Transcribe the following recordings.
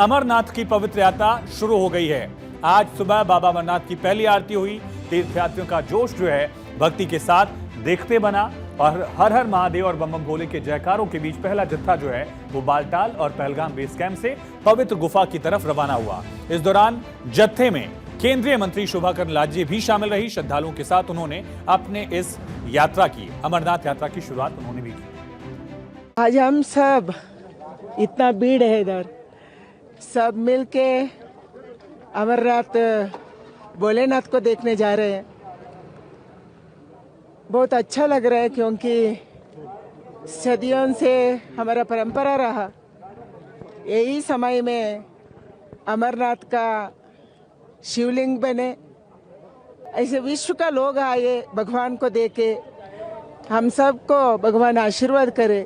अमरनाथ की पवित्र यात्रा शुरू हो गई है। आज सुबह बाबा अमरनाथ की पहली आरती हुई। तीर्थयात्रियों का जोश जो है भक्ति के साथ देखते बना और हर हर महादेव और बम बम भोले के जयकारों के बीच पहला जत्था जो है वो बालटाल और पहलगाम बेस कैंप से पवित्र गुफा की तरफ रवाना हुआ। इस दौरान जत्थे में केंद्रीय मंत्री शोभा करंदलाजे भी शामिल रही। श्रद्धालुओं के साथ उन्होंने अपने इस यात्रा की, अमरनाथ यात्रा की शुरुआत उन्होंने भी की। आज हम सब इतना भीड़ है इधर, सब मिलके अमरनाथ भोलेनाथ को देखने जा रहे हैं। बहुत अच्छा लग रहा है क्योंकि सदियों से हमारा परंपरा रहा। यही समय में अमरनाथ का शिवलिंग बने, ऐसे विश्व का लोग आए भगवान को देखे। हम सबको भगवान आशीर्वाद करे।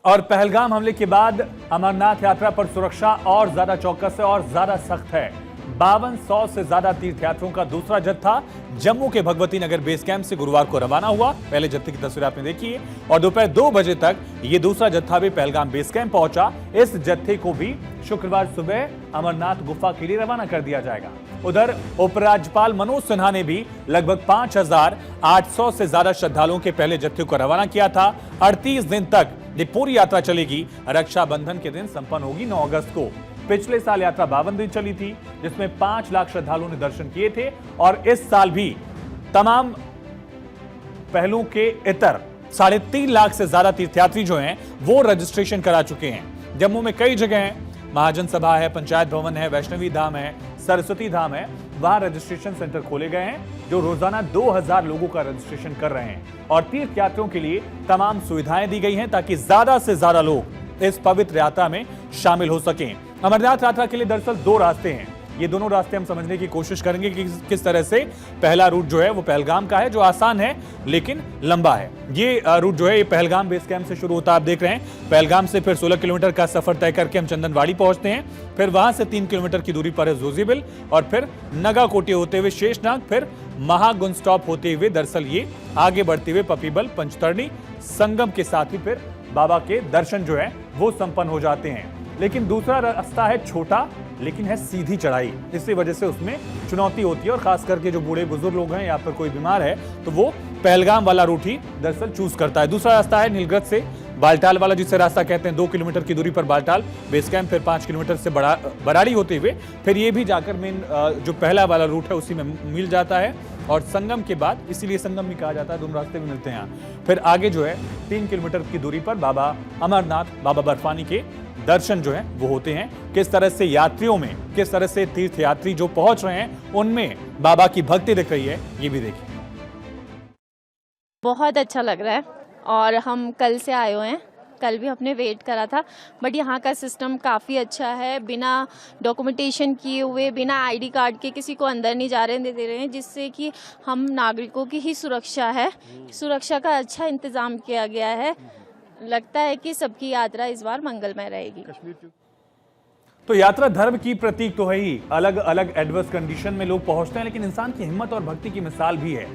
और पहलगाम हमले के बाद अमरनाथ यात्रा पर सुरक्षा और ज्यादा चौकस है और ज्यादा सख्त है। 5200 से ज्यादा तीर्थयात्रियों का दूसरा जत्था जम्मू के भगवती नगर बेस कैंप से गुरुवार को रवाना हुआ। पहले जत्थे की तस्वीर आपने देखी है और दोपहर 2 बजे तक ये दूसरा जत्था भी पहलगाम बेस कैंप पहुंचा। इस जत्थे को भी शुक्रवार सुबह अमरनाथ गुफा के लिए रवाना कर दिया जाएगा। उधर उपराज्यपाल मनोज सिन्हा ने भी लगभग 5800 से ज्यादा श्रद्धालुओं के पहले जत्थे को रवाना किया था। 38 दिन तक ये पूरी यात्रा चलेगी। रक्षाबंधन के दिन संपन्न होगी 9 अगस्त को। पिछले साल यात्रा 52 दिन चली थी, जिसमें 5 लाख श्रद्धालुओं ने दर्शन किए थे और इस साल भी तमाम पहलुओं के इतर 3.5 लाख से ज्यादा तीर्थयात्री जो हैं वो रजिस्ट्रेशन करा चुके हैं। जम्मू में कई जगह हैं, महाजन सभा है, पंचायत भवन है, वैष्णवी धाम है, सरस्वती धाम है, वहां रजिस्ट्रेशन सेंटर खोले गए हैं जो रोजाना 2000 लोगों का रजिस्ट्रेशन कर रहे हैं और तीर्थयात्रियों के लिए तमाम सुविधाएं दी गई हैं ताकि ज्यादा से ज्यादा लोग इस पवित्र यात्रा में शामिल हो सकें। अमरनाथ यात्रा के लिए दरअसल 2 रास्ते हैं। ये दोनों रास्ते हम समझने की कोशिश करेंगे कि किस तरह से पहला रूट जो है वो पहलगाम का है, जो आसान है लेकिन लंबा है। ये रूट जो है ये पहलगाम बेस कैंप से शुरू होता है, आप देख रहे हैं। पहलगाम से फिर 16 किलोमीटर का सफर तय करके हम चंदनवाड़ी पहुंचते हैं। फिर वहां से 3 किलोमीटर की दूरी पर है जोजीबिल और फिर नगाकोटी होते हुए शेषनाग, फिर महागुंज स्टॉप होते हुए दरअसल ये आगे बढ़ते हुए पपीबल, पंचतरणी, संगम के साथ ही फिर बाबा के दर्शन जो है वो संपन्न हो जाते हैं। लेकिन दूसरा रास्ता है छोटा लेकिन है सीधी चढ़ाई, इसी वजह से उसमें चुनौती होती है और खास करके जो बूढ़े बुजुर्ग लोग हैं या फिर कोई बीमार है तो वो पहलगाम वाला रूट ही दरअसल चूज करता है। दूसरा रास्ता है नीलगढ़ से बालटाल वाला, जिसे रास्ता कहते हैं। 2 किलोमीटर की दूरी पर बालटाल बेस कैंप, फिर 5 किलोमीटर से बराड़ी होते हुए फिर ये भी जाकर मेन जो पहला वाला रूट है उसी में मिल जाता है और संगम के बाद, इसीलिए संगम भी कहा जाता है, दोनों रास्ते भी मिलते हैं यहाँ। फिर आगे जो है 3 किलोमीटर की दूरी पर बाबा अमरनाथ, बाबा बर्फानी के दर्शन जो है वो होते हैं। किस तरह से यात्रियों में, किस तरह से तीर्थयात्री जो पहुंच रहे हैं उनमें बाबा की भक्ति दिख रही है, ये भी देखिए। बहुत अच्छा लग रहा है और हम कल से आए हुए हैं। कल भी हमने वेट करा था, बट यहाँ का सिस्टम काफ़ी अच्छा है। बिना डॉक्यूमेंटेशन किए हुए, बिना आईडी कार्ड के किसी को अंदर नहीं जा रहे दे रहे हैं, जिससे कि हम नागरिकों की ही सुरक्षा है, सुरक्षा का अच्छा इंतजाम किया गया है। लगता है कि सबकी यात्रा इस बार मंगलमय रहेगी। तो यात्रा धर्म की प्रतीक तो है ही, अलग अलग एडवर्स कंडीशन में लोग पहुंचते हैं, लेकिन इंसान की हिम्मत और भक्ति की मिसाल भी है।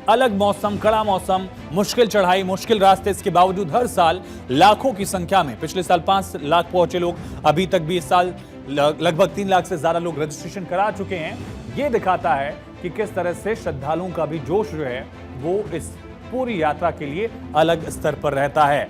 अलग मौसम, कड़ा मौसम, मुश्किल चढ़ाई, मुश्किल रास्ते, इसके बावजूद हर साल लाखों की संख्या में, पिछले साल 5 लाख पहुंचे लोग, अभी तक भी इस साल लगभग 3 लाख से ज्यादा लोग रजिस्ट्रेशन करा चुके हैं। ये दिखाता है कि किस तरह से श्रद्धालुओं का भी जोश जो है वो इस पूरी यात्रा के लिए अलग स्तर पर रहता है।